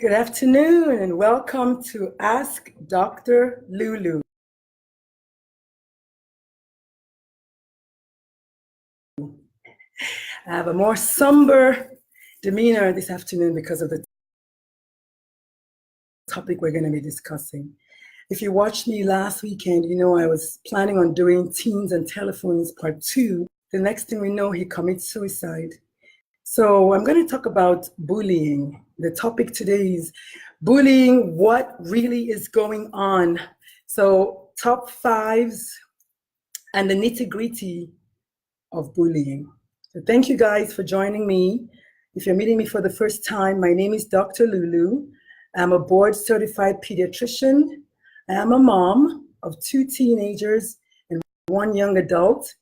Good afternoon and welcome to Ask Dr. Lulu. I have a more somber demeanor this afternoon because of the topic we're going to be discussing. If you watched me last weekend, you know I was planning on doing Teens and Telephones Part 2. The next thing we know, he commits suicide. So I'm going to talk about bullying. The topic today is bullying, what really is going on. So top fives and the nitty-gritty of bullying. So thank you guys for joining me. If you're meeting me for the first time, my name is Dr. Lulu. I'm a board-certified pediatrician. I am a mom of 2 teenagers and 1 young adult.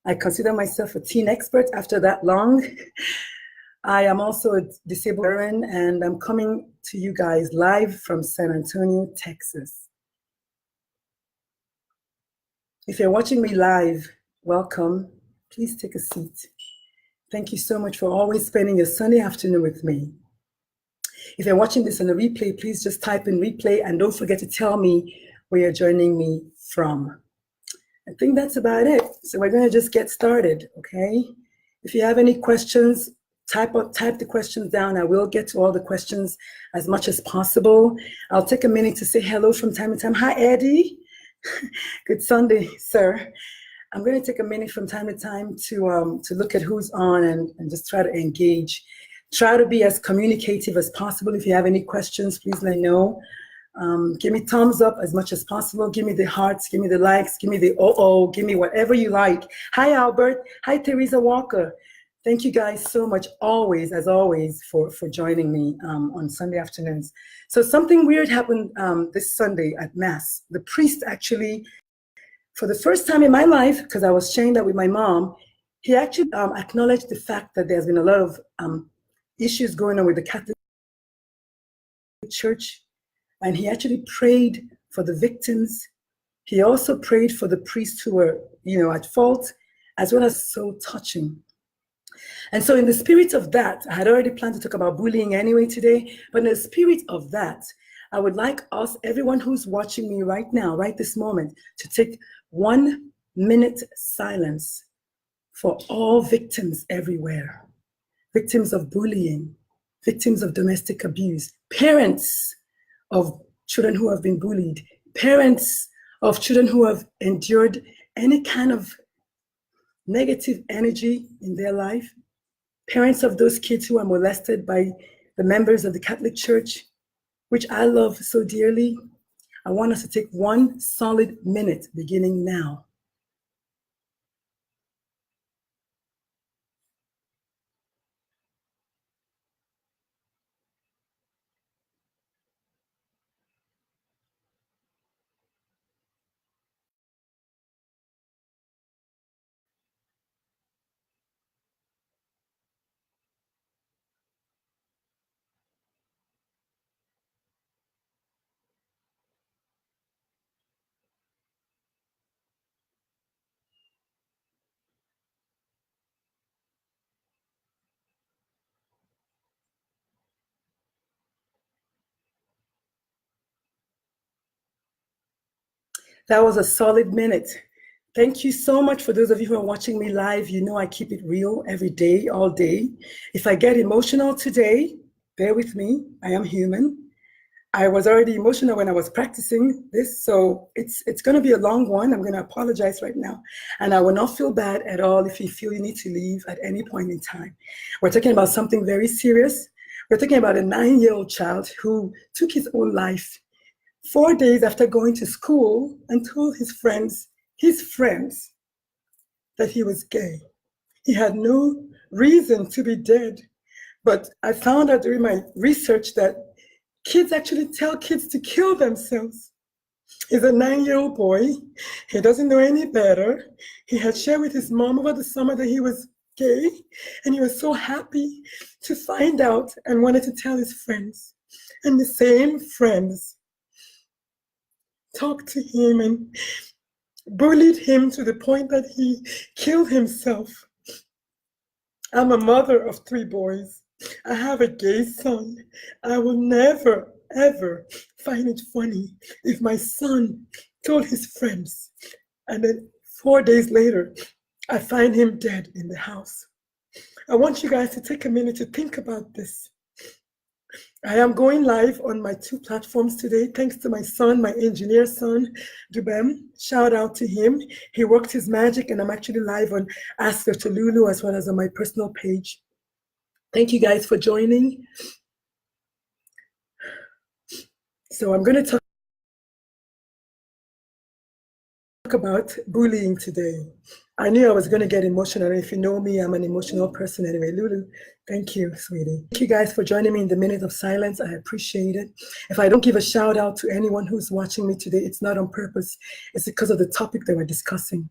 I consider myself a teen expert after that long. I am also a disabled veteran, and I'm coming to you guys live from San Antonio, Texas. If you're watching me live, welcome. Please take a seat. Thank you so much for always spending your Sunday afternoon with me. If you're watching this on a replay, please just type in replay and don't forget to tell me where you're joining me from. I think that's about it. So we're going to just get started, okay? If you have any questions, type the questions down. I will get to all the questions as much as possible. I'll take a minute to say hello from time to time. Hi, Eddie. Good Sunday, sir. I'm going to take a minute from time to time to look at who's on and just try to engage. Try to be as communicative as possible. If you have any questions, please let me know. Give me thumbs up as much as possible. Give me the hearts, give me the likes, give me the give me whatever you like. Hi, Albert. Hi, Teresa Walker. Thank you guys so much, as always, for joining me on Sunday afternoons. So something weird happened this Sunday at Mass. The priest actually, for the first time in my life, because I was sharing that with my mom, he actually acknowledged the fact that there's been a lot of issues going on with the Catholic Church, and he actually prayed for the victims. He also prayed for the priests who were, at fault, as well as so touching. And so in the spirit of that, I had already planned to talk about bullying anyway today, but in the spirit of that, I would like us, everyone who's watching me right now, right this moment, to take 1 minute silence for all victims everywhere. Victims of bullying, victims of domestic abuse, parents of children who have been bullied, parents of children who have endured any kind of negative energy in their life, parents of those kids who are molested by the members of the Catholic Church, which I love so dearly. I want us to take 1 solid minute beginning now. That was a solid minute. Thank you so much for those of you who are watching me live. You know I keep it real every day, all day. If I get emotional today, bear with me. I am human. I was already emotional when I was practicing this, so it's going to be a long one. I'm going to apologize right now. And I will not feel bad at all if you feel you need to leave at any point in time. We're talking about something very serious. We're talking about a 9-year-old child who took his own life 4 days after going to school and told his friends, that he was gay. He had no reason to be dead. But I found out during my research that kids actually tell kids to kill themselves. He's a 9-year-old boy. He doesn't know any better. He had shared with his mom over the summer that he was gay, and he was so happy to find out and wanted to tell his friends. And the same friends talked to him and bullied him to the point that he killed himself. I'm a mother of 3 boys. I have a gay son. I will never, ever find it funny if my son told his friends, and then 4 days later, I find him dead in the house. I want you guys to take a minute to think about this. I am going live on my 2 platforms today, thanks to my son, my engineer son, Dubem. Shout out to him. He worked his magic, and I'm actually live on Ask Dr. Lulu as well as on my personal page. Thank you guys for joining. So I'm going to talk about bullying today. I knew I was going to get emotional. If you know me, I'm an emotional person anyway. Lulu, thank you, sweetie. Thank you guys for joining me in the minute of silence. I appreciate it. If I don't give a shout out to anyone who's watching me today, it's not on purpose. It's because of the topic that we're discussing.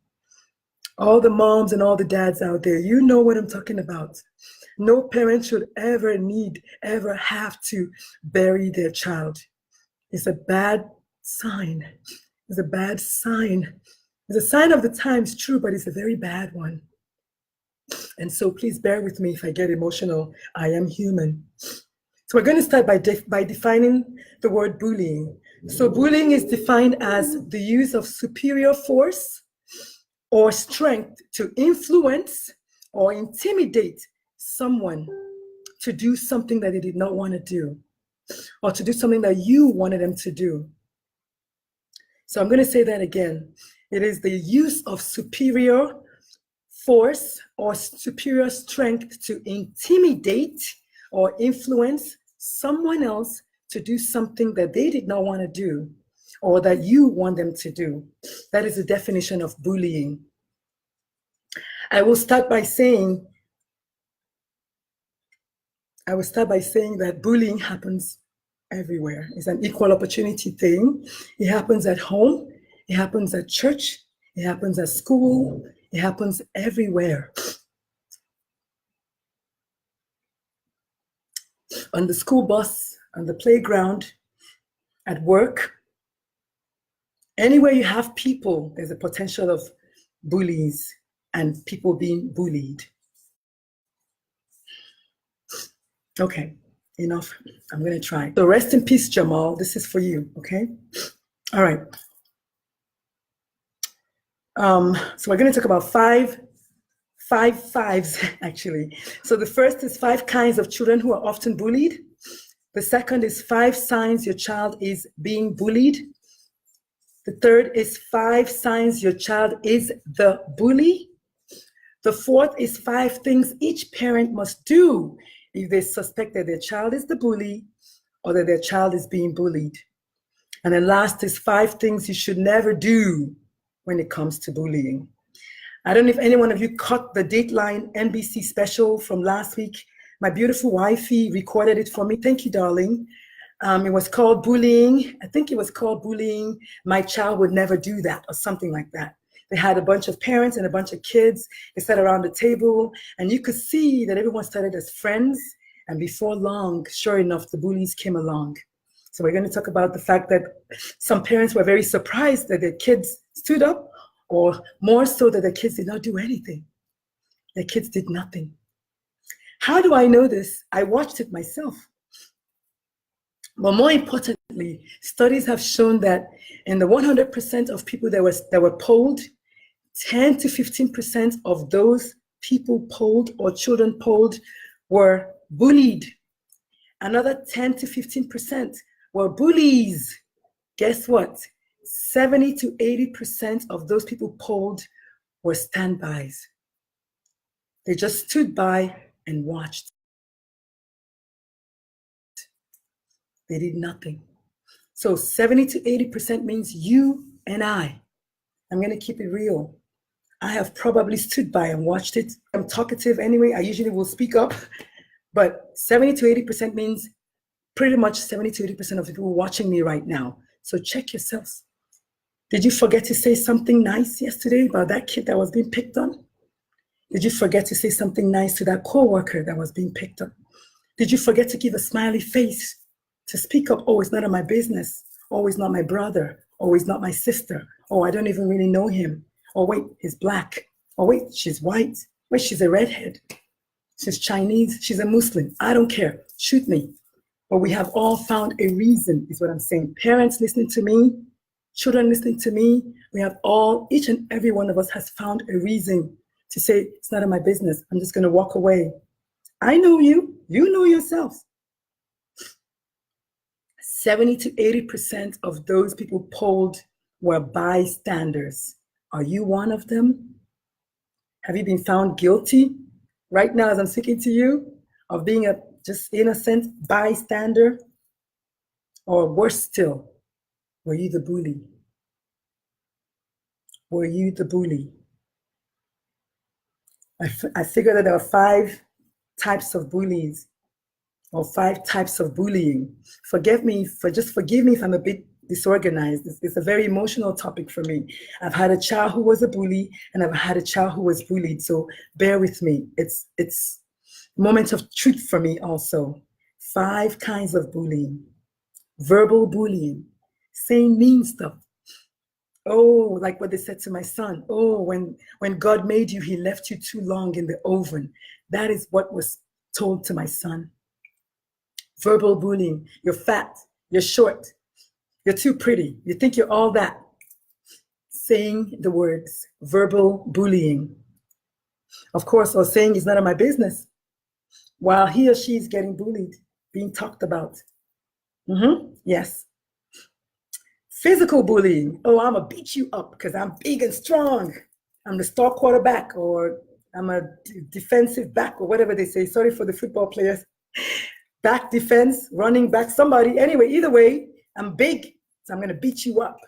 All the moms and all the dads out there, you know what I'm talking about. No parent should ever have to bury their child. It's a bad sign. It's a bad sign. It's a sign of the times, true, but it's a very bad one. And so please bear with me if I get emotional. I am human. So we're going to start by defining the word bullying. So bullying is defined as the use of superior force or strength to influence or intimidate someone to do something that they did not want to do, or to do something that you wanted them to do. So I'm going to say that again. It is the use of superior force or superior strength to intimidate or influence someone else to do something that they did not want to do, or that you want them to do. That is the definition of bullying. I will start by saying that bullying happens everywhere. It's an equal opportunity thing. It happens at home. It happens at church. It happens at school. It happens everywhere. On the school bus, on the playground, at work. Anywhere you have people, there's a potential of bullies and people being bullied. Okay, enough. I'm going to try. So rest in peace, Jamal. This is for you, okay? All right. So we're going to talk about five fives, actually. So the first is 5 kinds of children who are often bullied. The second is 5 signs your child is being bullied. The third is 5 signs your child is the bully. The fourth is 5 things each parent must do if they suspect that their child is the bully or that their child is being bullied. And then last is 5 things you should never do when it comes to bullying. I don't know if any one of you caught the Dateline NBC special from last week. My beautiful wifey recorded it for me. Thank you, darling. It was called Bullying. I think it was called Bullying. My Child Would Never Do That, or something like that. They had a bunch of parents and a bunch of kids. They sat around the table, and you could see that everyone started as friends. And before long, sure enough, the bullies came along. So we're going to talk about the fact that some parents were very surprised that their kids stood up, or more so that their kids did not do anything. Their kids did nothing. How do I know this? I watched it myself. But more importantly, studies have shown that in the 100% of people that were polled, 10 to 15% of those people polled or children polled were bullied. Another 10 to 15% were bullies. Guess what? 70 to 80% of those people polled were standbys. They just stood by and watched. They did nothing. So 70 to 80% means you and I. I'm going to keep it real. I have probably stood by and watched it. I'm talkative anyway. I usually will speak up. But 70 to 80% means pretty much 70 to 80% of people watching me right now. So check yourselves. Did you forget to say something nice yesterday about that kid that was being picked on? Did you forget to say something nice to that coworker that was being picked on? Did you forget to give a smiley face to speak up? Oh, it's none of my business. Oh, he's not my brother. Oh, he's not my sister. Oh, I don't even really know him. Oh, wait, he's black. Oh, wait, she's white. Wait, she's a redhead. she's Chinese, she's a Muslim. I don't care. Shoot me. But we have all found a reason, is what I'm saying. Parents listening to me, children listening to me, we have all, each and every one of us has found a reason to say, it's none of my business. I'm just going to walk away. I know you. You know yourselves. 70 to 80% of those people polled were bystanders. Are you one of them? Have you been found guilty right now as I'm speaking to you of being a just innocent bystander? Or worse still, were you the bully? Were you the bully? I figured that there are 5 types of bullies, or 5 types of bullying. Forgive me if I'm a bit disorganized. It's a very emotional topic for me. I've had a child who was a bully, and I've had a child who was bullied. So bear with me. It's moments of truth for me also. 5 kinds of bullying. Verbal bullying, saying mean stuff. Oh, like what they said to my son. Oh, when God made you, he left you too long in the oven. That is what was told to my son. Verbal bullying. You're fat. You're short. You're too pretty. You think you're all that. Saying the words. Verbal bullying. Of course, or saying it's none of my business, while he or she is getting bullied, being talked about. Yes. Physical bullying. Oh, I'm going to beat you up because I'm big and strong. I'm the star quarterback, or I'm a defensive back, or whatever they say. Sorry for the football players. Back defense, running back, somebody. Anyway, either way, I'm big, so I'm going to beat you up.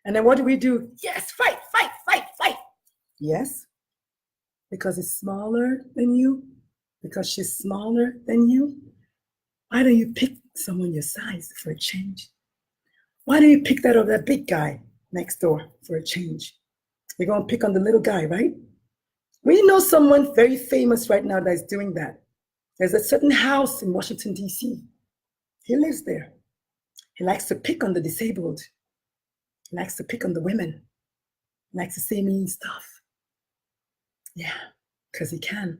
And then what do? Yes, fight, fight, fight, fight. Yes, because it's smaller than you, because she's smaller than you. Why don't you pick someone your size for a change? Why don't you pick that big guy next door for a change? You're going to pick on the little guy, right? We know someone very famous right now that's doing that. There's a certain house in Washington, D.C. He lives there. He likes to pick on the disabled. He likes to pick on the women. He likes to say mean stuff. Yeah, because he can.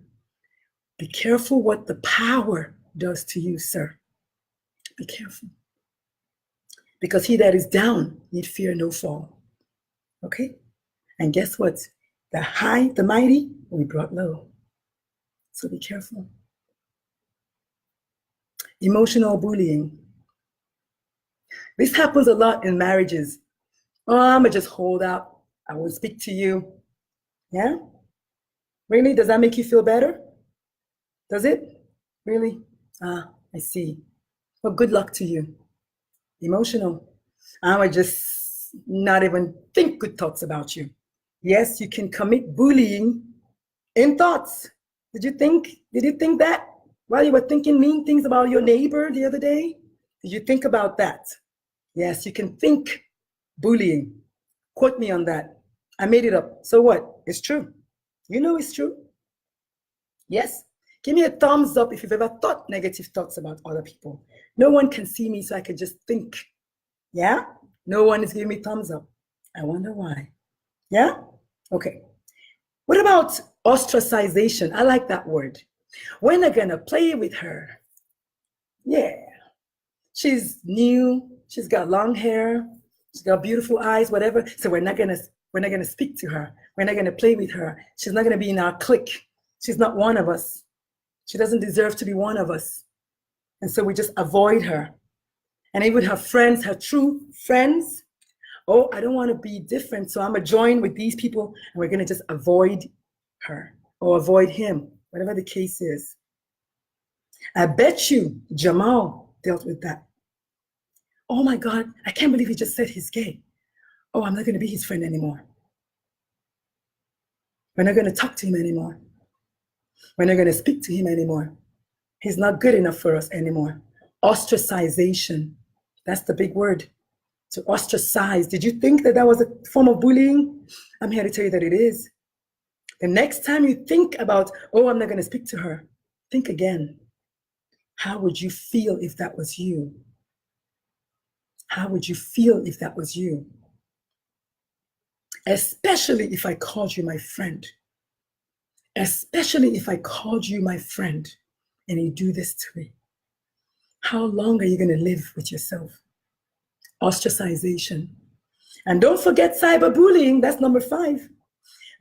Be careful what the power does to you, sir. Be careful. Because he that is down need fear no fall. Okay? And guess what? The mighty will be brought low. So be careful. Emotional bullying. This happens a lot in marriages. Oh, I'm going to just hold out. I won't speak to you. Yeah? Really? Does that make you feel better? Does it? Really? I see. Well, good luck to you. Emotional. I would just not even think good thoughts about you. Yes, you can commit bullying in thoughts. Did you think that while you were thinking mean things about your neighbor the other day? Did you think about that? Yes, you can think bullying. Quote me on that. I made it up. So what? It's true. You know it's true. Yes. Give me a thumbs up if you've ever thought negative thoughts about other people. No one can see me, so I can just think. Yeah? No one is giving me thumbs up. I wonder why. Yeah? Okay. What about ostracization? I like that word. We're not going to play with her. Yeah. She's new. She's got long hair. She's got beautiful eyes, whatever. So we're not going to speak to her. We're not going to play with her. She's not going to be in our clique. She's not one of us. She doesn't deserve to be one of us. And so we just avoid her. And even her friends, her true friends, oh, I don't want to be different, so I'm going to join with these people, and we're going to just avoid her or avoid him, whatever the case is. I bet you Jamal dealt with that. Oh my God, I can't believe he just said he's gay. Oh, I'm not going to be his friend anymore. We're not going to talk to him anymore. We're not going to speak to him anymore. He's not good enough for us anymore. Ostracization. That's the big word. To ostracize. Did you think that was a form of bullying? I'm here to tell you that it is. The next time you think about, oh, I'm not going to speak to her, think again. How would you feel if that was you? How would you feel if that was you? Especially if I called you my friend. especially if I called you my friend and you do this to me. How long are you going to live with yourself? Ostracization. And don't forget cyberbullying. That's number 5.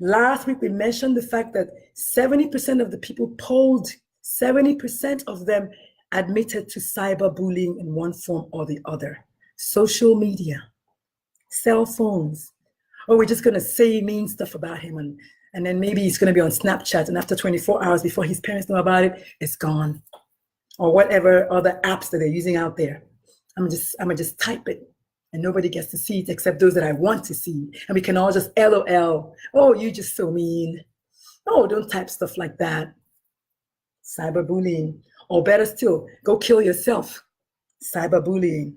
Last week, we mentioned the fact that 70% of the people polled, 70% of them admitted to cyberbullying in one form or the other. Social media, cell phones. Oh, we're just going to say mean stuff about him. And then maybe he's going to be on Snapchat. And after 24 hours before his parents know about it, it's gone. Or whatever other apps that they're using out there. I'm going to just type it. And nobody gets to see it except those that I want to see. And we can all just LOL. Oh, you're just so mean. Oh, don't type stuff like that. Cyberbullying. Or better still, go kill yourself. Cyberbullying.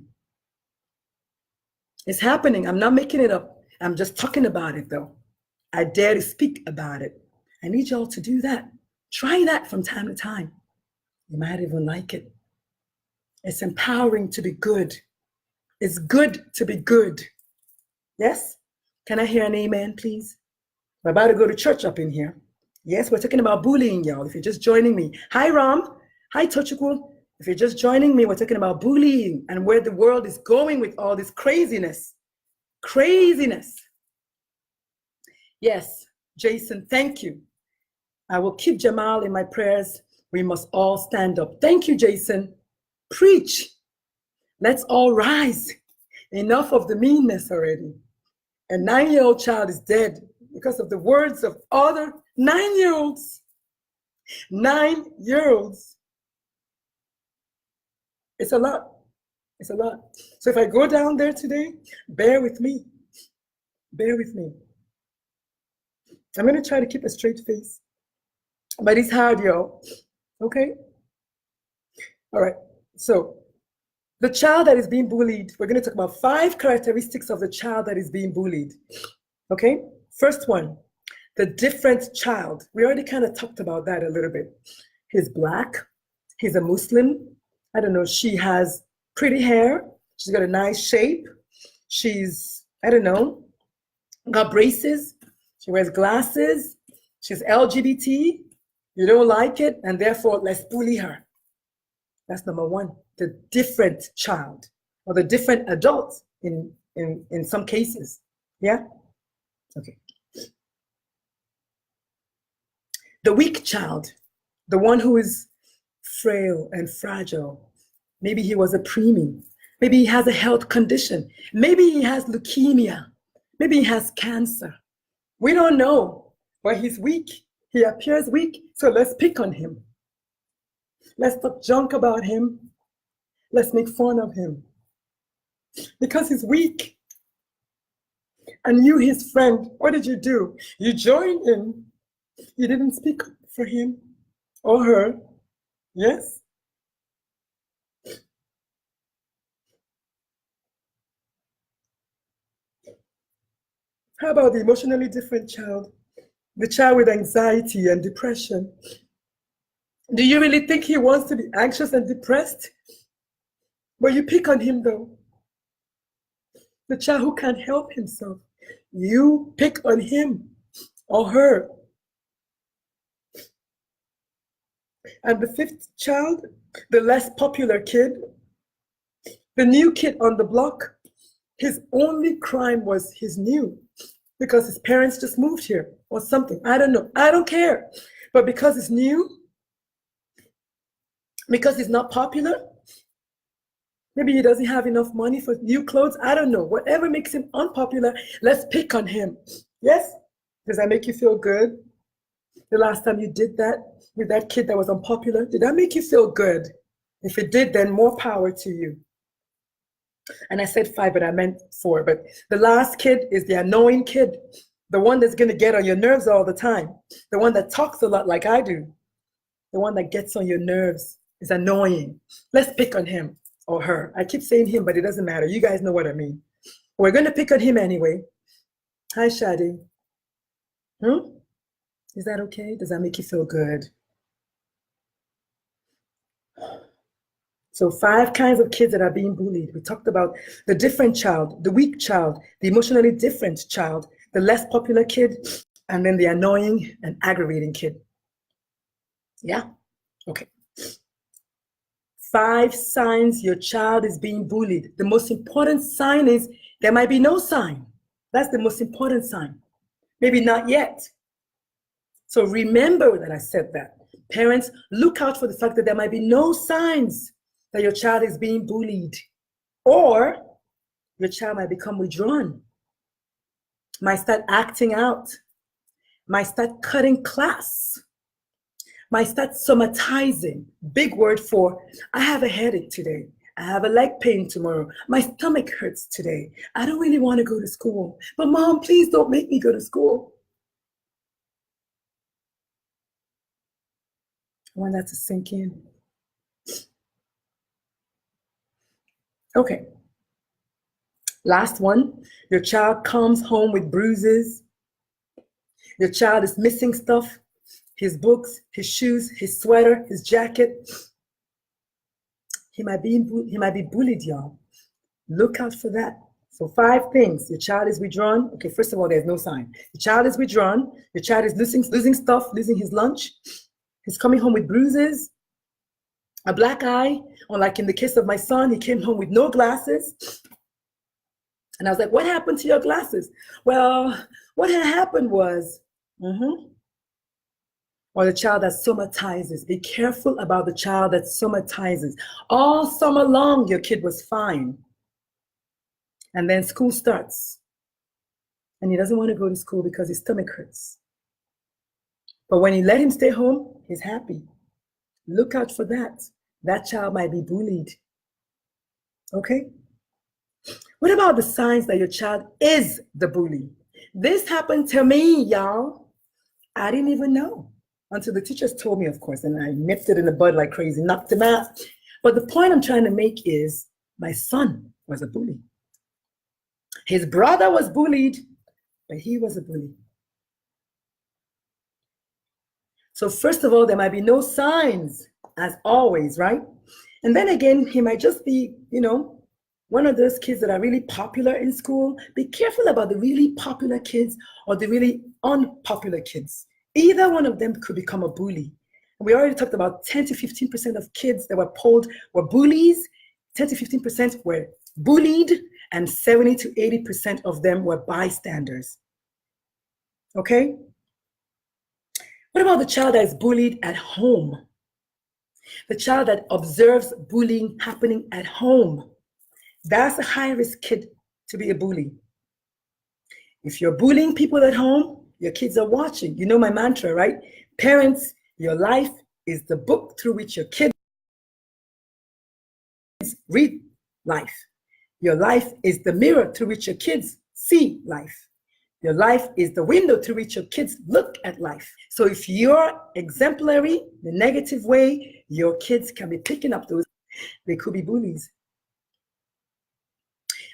It's happening. I'm not making it up. I'm just talking about it though. I dare to speak about it. I need y'all to do that. Try that from time to time. You might even like it. It's empowering to be good. It's good to be good. Yes? Can I hear an amen, please? We're about to go to church up in here. Yes, we're talking about bullying, y'all. If you're just joining me. Hi, Ram. Hi, Tochukwu. If you're just joining me, we're talking about bullying and where the world is going with all this craziness. Craziness. Yes, Jason, thank you. I will keep Jamal in my prayers. We must all stand up. Thank you, Jason. Preach. Let's all rise. Enough of the meanness already. A 9-year-old child is dead because of the words of other 9-year-olds. 9-year-olds. It's a lot. It's a lot. So if I go down there today, bear with me. Bear with me. I'm going to try to keep a straight face. But it's hard, y'all. Okay? All right. So the child that is being bullied, we're going to talk about 5 characteristics of the child that is being bullied. Okay? First one, the different child. We already kind of talked about that a little bit. He's Black. He's a Muslim. I don't know. She has pretty hair. She's got a nice shape. She's, I don't know, got braces. She wears glasses. She's LGBT. You don't like it, and therefore let's bully her. That's number 1. The different child or the different adult in some cases. Yeah? Okay. The weak child, the one who is frail and fragile. Maybe he was a preemie. Maybe he has a health condition. Maybe he has leukemia. Maybe he has cancer. We don't know, but he's weak. He appears weak, so let's pick on him. Let's talk junk about him. Let's make fun of him. Because he's weak. And you, his friend, what did you do? You joined in. You didn't speak for him or her. Yes? How about the emotionally different child? The child with anxiety and depression. Do you really think he wants to be anxious and depressed? But you pick on him though. The child who can't help himself. You pick on him or her. And the 5th child, the less popular kid, the new kid on the block, his only crime was he's new because his parents just moved here or something. I don't know. I don't care. But because he's new, because he's not popular, maybe he doesn't have enough money for new clothes. I don't know. Whatever makes him unpopular, let's pick on him. Yes? Does that make you feel good? The last time you did that with that kid that was unpopular, did that make you feel good? If it did, then more power to you. And I said 5, but I meant 4. But the last kid is the annoying kid, the one that's going to get on your nerves all the time, the one that talks a lot like I do, the one that gets on your nerves is annoying. Let's pick on him or her. I keep saying him, but it doesn't matter. You guys know what I mean. We're going to pick on him anyway. Hi, Shadi. Is that okay? Does that make you feel good? So 5 kinds of kids that are being bullied. We talked about the different child, the weak child, the emotionally different child, the less popular kid, and then the annoying and aggravating kid. Yeah? Okay. 5 signs your child is being bullied. The most important sign is there might be no sign. That's the most important sign. Maybe not yet. So remember that I said that. Parents, look out for the fact that there might be no signs that your child is being bullied, or your child might become withdrawn, might start acting out, might start cutting class, might start somatizing. Big word for, I have a headache today. I have a leg pain tomorrow. My stomach hurts today. I don't really want to go to school. But mom, please don't make me go to school. I want that to sink in. Okay. Last one. Your child comes home with bruises. Your child is missing stuff. His books, his shoes, his sweater, his jacket. He might be bullied, y'all. Look out for that. So 5 things. Your child is withdrawn. Okay, first of all, there's no sign. Your child is withdrawn. Your child is losing stuff, losing his lunch. He's coming home with bruises, a black eye, or like in the case of my son, he came home with no glasses. And I was like, what happened to your glasses? Well, what had happened was, or the child that somatizes. Be careful about the child that somatizes. All summer long, your kid was fine. And then school starts. And he doesn't want to go to school because his stomach hurts. But when you let him stay home, he's happy. Look out for that. That child might be bullied. Okay? What about the signs that your child is the bully? This happened to me, y'all. I didn't even know until the teachers told me, of course, and I nipped it in the bud like crazy, knocked him out. But the point I'm trying to make is my son was a bully. His brother was bullied, but he was a bully. So first of all, there might be no signs, as always, right? And then again, he might just be, one of those kids that are really popular in school. Be careful about the really popular kids or the really unpopular kids. Either one of them could become a bully. And we already talked about 10 to 15% of kids that were polled were bullies, 10 to 15% were bullied, and 70 to 80% of them were bystanders. Okay? What about the child that is bullied at home? The child that observes bullying happening at home. That's a high-risk kid to be a bully. If you're bullying people at home, your kids are watching. You know my mantra, right? Parents, your life is the book through which your kids read life. Your life is the mirror through which your kids see life. Your life is the window through which your kids look at life. So if you're exemplary, the negative way, your kids can be picking up those. They could be bullies.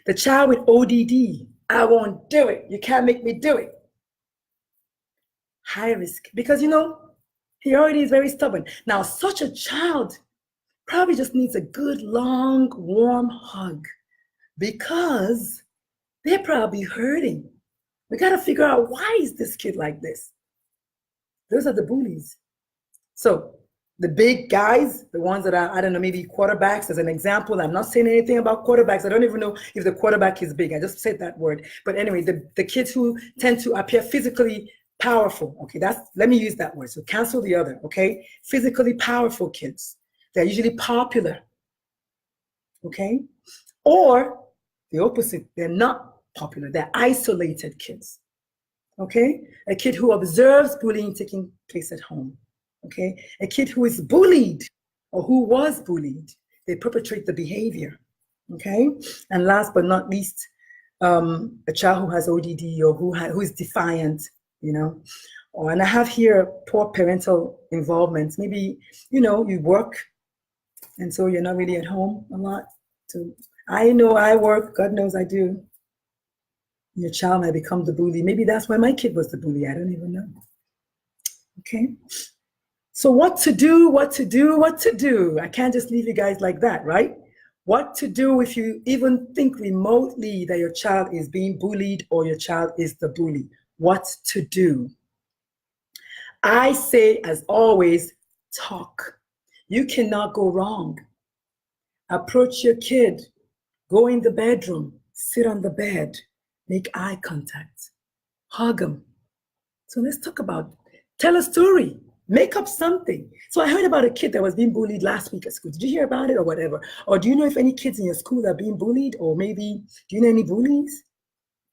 The child with ODD, I won't do it. You can't make me do it. High risk, because he already is very stubborn. Now, such a child probably just needs a good, long, warm hug because they're probably hurting. We got to figure out, why is this kid like this? Those are the bullies. So the big guys, the ones that are, I don't know, maybe quarterbacks as an example. I'm not saying anything about quarterbacks. I don't even know if the quarterback is big. I just said that word. But anyway, the kids who tend to appear physically powerful. Okay, let me use that word. So cancel the other, okay? Physically powerful kids. They're usually popular. Okay? Or the opposite, they're not popular. They're isolated kids. Okay? A kid who observes bullying taking place at home. Okay? A kid who is bullied or who was bullied, they perpetrate the behavior. Okay? And last but not least, a child who has ODD or who is defiant, and I have here poor parental involvement. Maybe, you work and so you're not really at home a lot. So I know I work, God knows I do. Your child might become the bully. Maybe that's why my kid was the bully. I don't even know. Okay. So what to do? I can't just leave you guys like that, right? What to do if you even think remotely that your child is being bullied or your child is the bully? What to do? I say, as always, talk. You cannot go wrong. Approach your kid, go in the bedroom, sit on the bed, make eye contact, hug them. So let's talk about, tell a story, make up something. So I heard about a kid that was being bullied last week at school. Did you hear about it or whatever? Or do you know if any kids in your school are being bullied, or maybe do you know any bullies?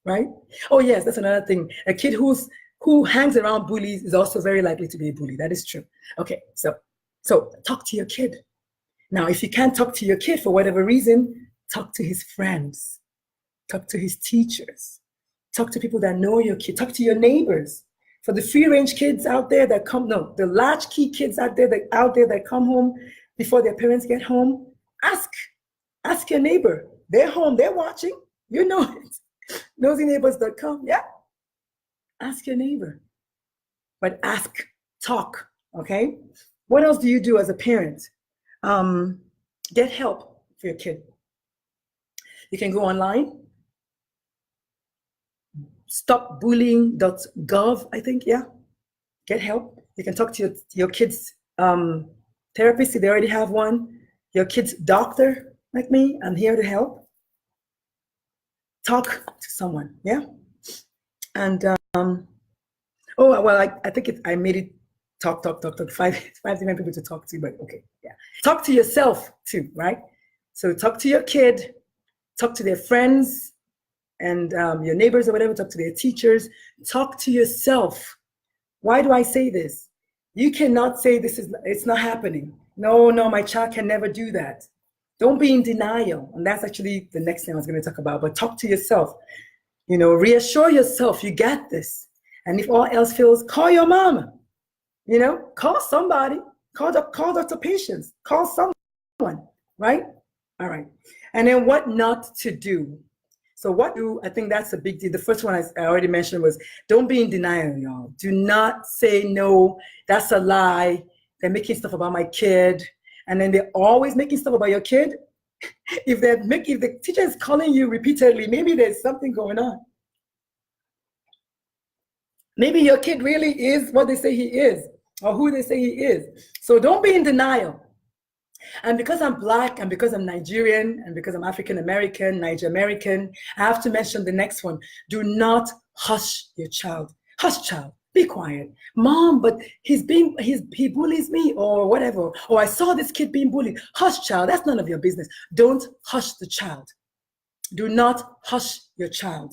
Right? Oh yes, that's another thing. A kid who hangs around bullies is also very likely to be a bully. That is true. Okay, so talk to your kid. Now, if you can't talk to your kid for whatever reason, talk to his friends, talk to his teachers, talk to people that know your kid, talk to your neighbors. For the free range kids out there that come, no, the latchkey kids out there that come home before their parents get home, ask your neighbor. They're home, they're watching, you know it. NosyNeighbors.com, yeah. Ask your neighbor, but talk, okay? What else do you do as a parent? Get help for your kid. You can go online, stopbullying.gov, I think, yeah. Get help. You can talk to your kid's therapist if they already have one, your kid's doctor, like me. I'm here to help. Talk to someone, yeah? And, oh, well, I think I made it talk, five different people to talk to, but okay, yeah. Talk to yourself too, right? So talk to your kid, talk to their friends and your neighbors or whatever, talk to their teachers, talk to yourself. Why do I say this? You cannot say it's not happening. No, my child can never do that. Don't be in denial. And that's actually the next thing I was going to talk about, but talk to yourself. You know, reassure yourself, you got this. And if all else fails, call your mama. You know, call somebody, call Dr. Patience, call someone, right? All right. And then what not to do. So what do, I think that's a big deal. The first one I already mentioned was don't be in denial, y'all. Do not say, no, that's a lie. They're making stuff about my kid. And then they're always making stuff about your kid. If the teacher is calling you repeatedly, maybe there's something going on. Maybe your kid really is what they say he is, or who they say he is. So don't be in denial. And because I'm Black, and because I'm Nigerian, and because I'm African American, Niger American, I have to mention the next one. Do not hush your child. Hush, child. Be quiet. Mom, but he bullies me, or whatever. Or I saw this kid being bullied. Hush, child. That's none of your business. Don't hush the child. Do not hush your child.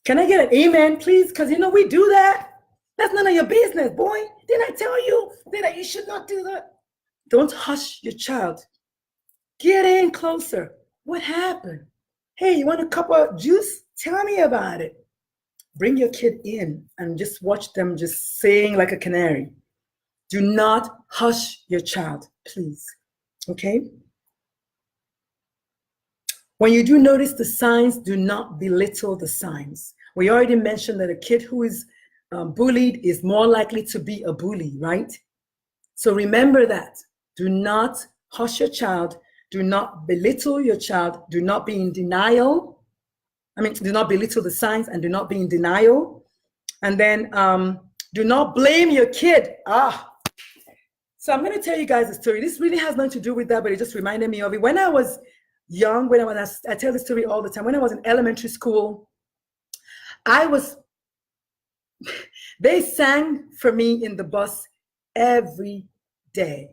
Can I get an amen, please? Because you know we do that. That's none of your business, boy. Didn't I tell you that you should not do that? Don't hush your child. Get in closer. What happened? Hey, you want a cup of juice? Tell me about it. Bring your kid in and just watch them just sing like a canary. Do not hush your child, please. Okay? When you do notice the signs, do not belittle the signs. We already mentioned that a kid who is bullied is more likely to be a bully, right? So remember that. Do not hush your child. Do not belittle your child. Do not be in denial. Do not belittle the signs and do not be in denial. And then do not blame your kid. So I'm going to tell you guys a story. This really has nothing to do with that, but it just reminded me of it. When I was young, I tell this story all the time. When I was in elementary school, they sang for me in the bus every day.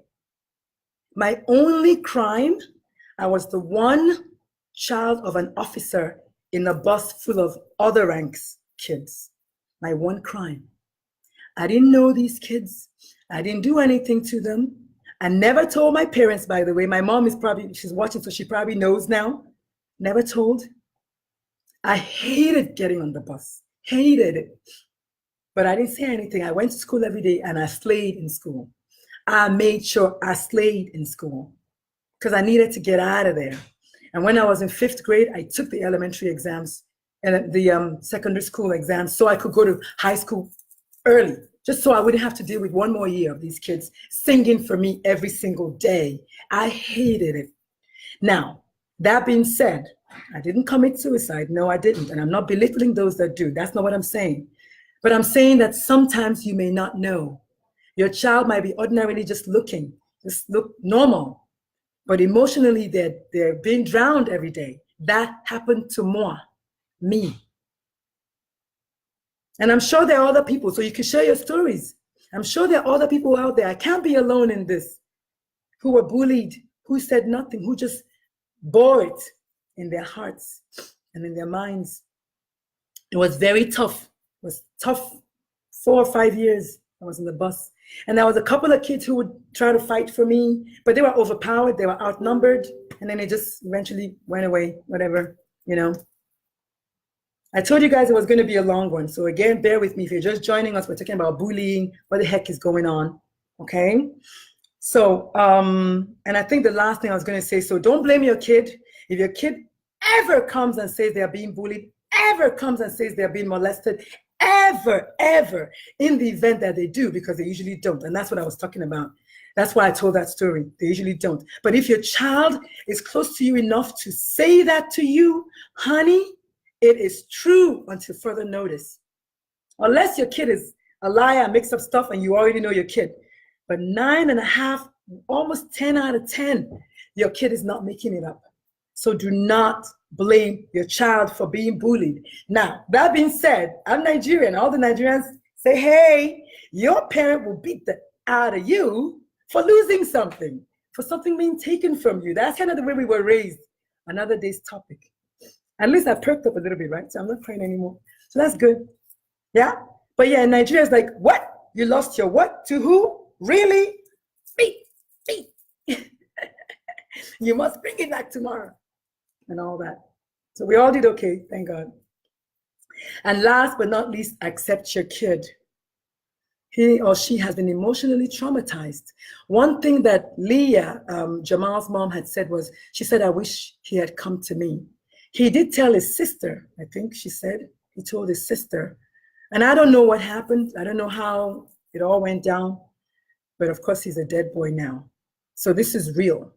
My only crime, I was the one child of an officer in a bus full of other ranks kids. My one crime. I didn't know these kids. I didn't do anything to them. I never told my parents, by the way. My mom she's watching, so she probably knows now. Never told. I hated getting on the bus. Hated it. But I didn't say anything. I went to school every day and I slayed in school. I made sure I slayed in school because I needed to get out of there. And when I was in 5th grade, I took the elementary exams and the secondary school exams so I could go to high school early, just so I wouldn't have to deal with one more year of these kids singing for me every single day. I hated it. Now, that being said, I didn't commit suicide. No, I didn't. And I'm not belittling those that do. That's not what I'm saying. But I'm saying that sometimes you may not know. Your child might be ordinarily just look normal, but emotionally they're being drowned every day. That happened to me. And I'm sure there are other people, so you can share your stories. I'm sure there are other people out there. I can't be alone in this, who were bullied, who said nothing, who just bore it in their hearts and in their minds. It was very tough. It was tough. 4 or 5 years I was in the bus. And there was a couple of kids who would try to fight for me, but they were overpowered, they were outnumbered, and then they just eventually went away, whatever, you know. I told you guys it was going to be a long one. So again, bear with me. If you're just joining us, we're talking about bullying. What the heck is going on? Okay. So, and I think the last thing I was going to say, so don't blame your kid. If your kid ever comes and says they're being bullied, ever comes and says they're being molested, ever, in the event that they do, because they usually don't. And that's what I was talking about. That's why I told that story. They usually don't. But if your child is close to you enough to say that to you, honey, it is true until further notice. Unless your kid is a liar, makes up stuff, and you already know your kid. But 9.5, almost 10 out of 10, your kid is not making it up. So do not blame your child for being bullied. Now, that being said, I'm Nigerian. All the Nigerians say, hey, your parent will beat the out of you for losing something, for something being taken from you. That's kind of the way we were raised. Another day's topic. At least I perked up a little bit, right? So I'm not crying anymore. So that's good. Yeah? But yeah, in Nigeria, it's like, what? You lost your what? To who? Really? Me. You must bring it back tomorrow. And all that. So we all did okay, thank God. And last but not least, accept your kid. He or she has been emotionally traumatized. One thing that Leah, Jamal's mom, had said was, she said, I wish he had come to me. He did tell his sister, I think she said, he told his sister. And I don't know what happened. I don't know how it all went down. But of course, he's a dead boy now. So this is real.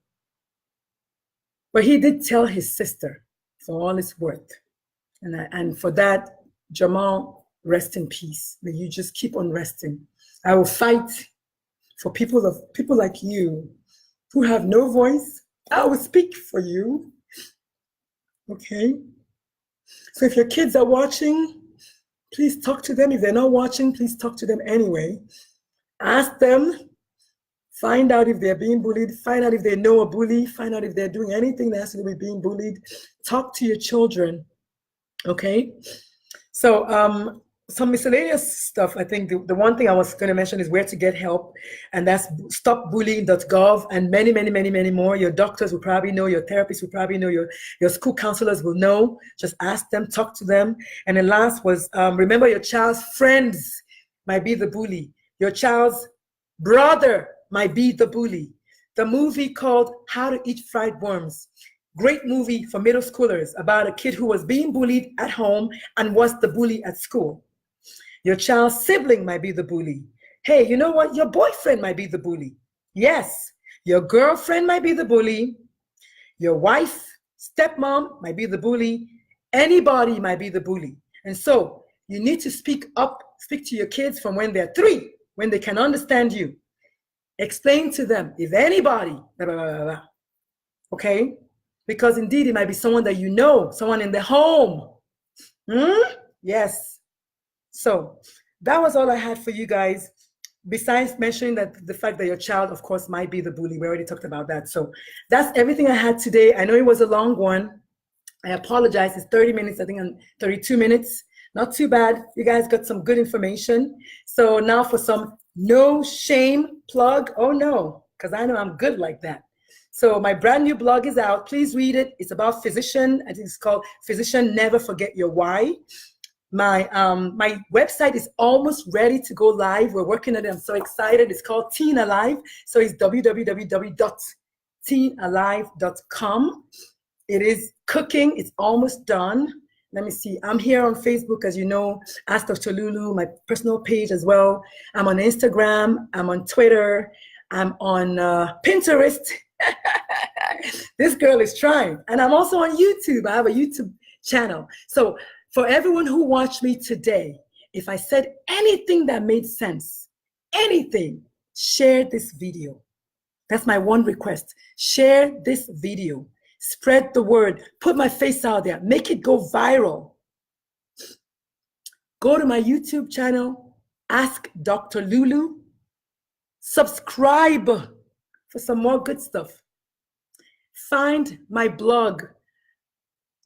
But he did tell his sister, for all it's worth. And for that, Jamal, rest in peace. May you just keep on resting. I will fight for people like you who have no voice. I will speak for you. Okay? So if your kids are watching, please talk to them. If they're not watching, please talk to them anyway. Ask them. Find out if they're being bullied. Find out if they know a bully. Find out if they're doing anything that has to do with being bullied. Talk to your children. Okay? So some miscellaneous stuff. I think the one thing I was going to mention is where to get help. And that's stopbullying.gov and many more. Your doctors will probably know. Your therapists will probably know. Your school counselors will know. Just ask them. Talk to them. And the last was remember your child's friends might be the bully. Your child's brother might be the bully. The movie called How to Eat Fried Worms. Great movie for middle schoolers about a kid who was being bullied at home and was the bully at school. Your child's sibling might be the bully. Hey, you know what? Your boyfriend might be the bully. Yes, your girlfriend might be the bully. Your wife, stepmom might be the bully. Anybody might be the bully. And so you need to speak up, speak to your kids from when they're 3, when they can understand you. Explain to them, if anybody, blah, blah, blah, blah. Okay? Because indeed, it might be someone that you know, someone in the home. Yes. So that was all I had for you guys. Besides mentioning that the fact that your child, of course, might be the bully. We already talked about that. So that's everything I had today. I know it was a long one. I apologize. It's 30 minutes. I think I'm 32 minutes. Not too bad. You guys got some good information. So now for some no shame plug. Oh no, because I know I'm good like that. So my brand new blog is out. Please read it. It's about physician. I think it's called Physician Never Forget Your Why. My website is almost ready to go live. We're working on it. I'm so excited. It's called Teen Alive. So it's www.teenalive.com. It is cooking. It's almost done. Let me see. I'm here on Facebook, as you know, Ask Dr. Lulu, my personal page as well. I'm on Instagram. I'm on Twitter. I'm on Pinterest. This girl is trying. And I'm also on YouTube. I have a YouTube channel. So for everyone who watched me today, if I said anything that made sense, anything, share this video. That's my one request. Share this video. Spread the word. Put my face out there. Make it go viral. Go to my YouTube channel, Ask Dr. Lulu. Subscribe for some more good stuff. Find my blog,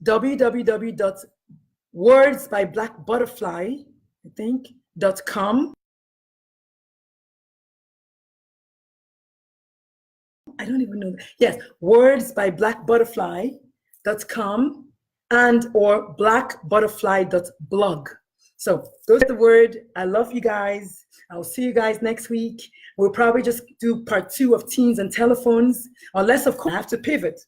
www.wordsbyblackbutterfly.com. I don't even know. Yes, wordsbyblackbutterfly.com and or blackbutterfly.blog. So those are the word. I love you guys. I'll see you guys next week. We'll probably just do part 2 of teens and telephones, unless of course I have to pivot.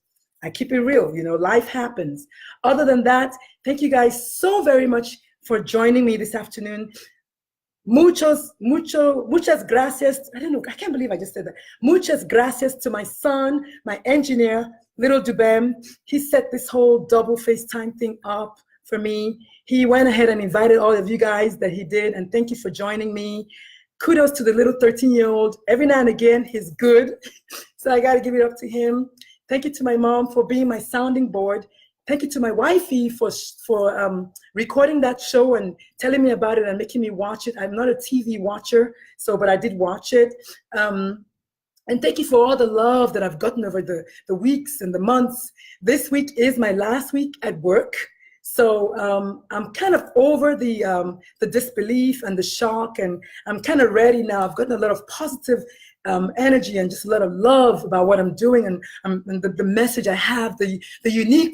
I keep it real, life happens. Other than that, thank you guys so very much for joining me this afternoon. Muchas gracias. I don't know, I can't believe I just said that. Muchas gracias to my son, my engineer, Little Dubem. He set this whole double FaceTime thing up for me. He went ahead and invited all of you guys that he did, and thank you for joining me. Kudos to the little 13-year-old. Every now and again, he's good. So I got to give it up to him. Thank you to my mom for being my sounding board. Thank you to my wifey for recording that show and telling me about it and making me watch it. I'm not a TV watcher, but I did watch it. And thank you for all the love that I've gotten over the weeks and the months. This week is my last week at work. So I'm kind of over the disbelief and the shock, and I'm kind of ready now. I've gotten a lot of positive energy and just a lot of love about what I'm doing, and the message I have, the unique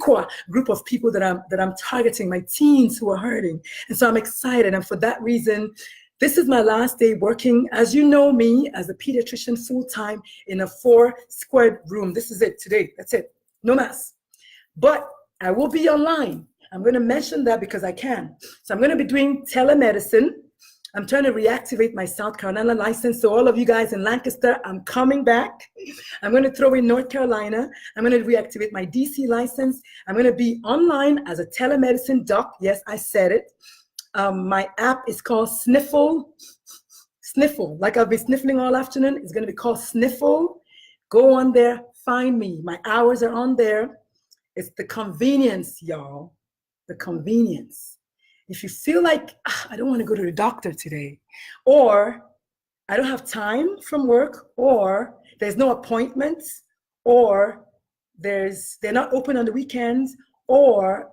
group of people that I'm targeting, my teens who are hurting. And so I'm excited, and for that reason, this is my last day working, as you know me, as a pediatrician full-time in a 4-square room. This is it today. That's it. No mass. But I will be online. I'm going to mention that because I can. So I'm going to be doing telemedicine. I'm trying to reactivate my South Carolina license. So all of you guys in Lancaster, I'm coming back. I'm going to throw in North Carolina. I'm going to reactivate my DC license. I'm going to be online as a telemedicine doc. Yes, I said it. My app is called Sniffle. Sniffle, like I've been sniffling all afternoon. It's going to be called Sniffle. Go on there, find me. My hours are on there. It's the convenience, y'all. The convenience. If you feel like, I don't want to go to the doctor today, or I don't have time from work, or there's no appointments, or they're not open on the weekends, or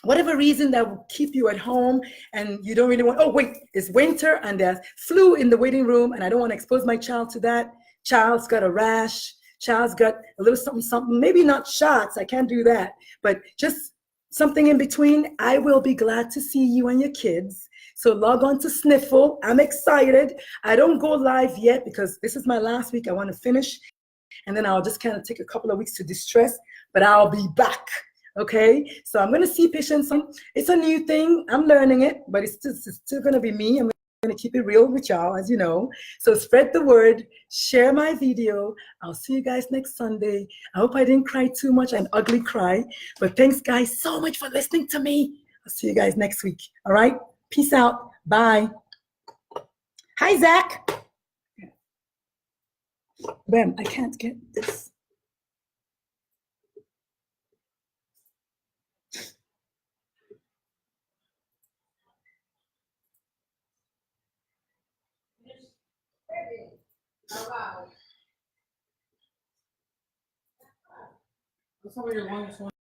whatever reason that will keep you at home and you don't really want, oh wait, it's winter and there's flu in the waiting room and I don't want to expose my child to that. Child's got a rash, child's got a little something, maybe not shots, I can't do that, but just something in between. I will be glad to see you and your kids. So log on to Sniffle. I'm excited. I don't go live yet because this is my last week. I want to finish. And then I'll just kind of take a couple of weeks to distress, but I'll be back. Okay. So I'm going to see patients. It's a new thing. I'm learning it, but it's still going to be me. I'm going to keep it real with y'all, as you know. So spread the word, share my video. I'll see you guys next Sunday. I hope I didn't cry too much. An ugly cry, but thanks guys so much for listening to me. I'll see you guys next week. All right. Peace out. Bye. Hi, Zach. Bam, I can't get this. Oh, wow. That's how your longest one.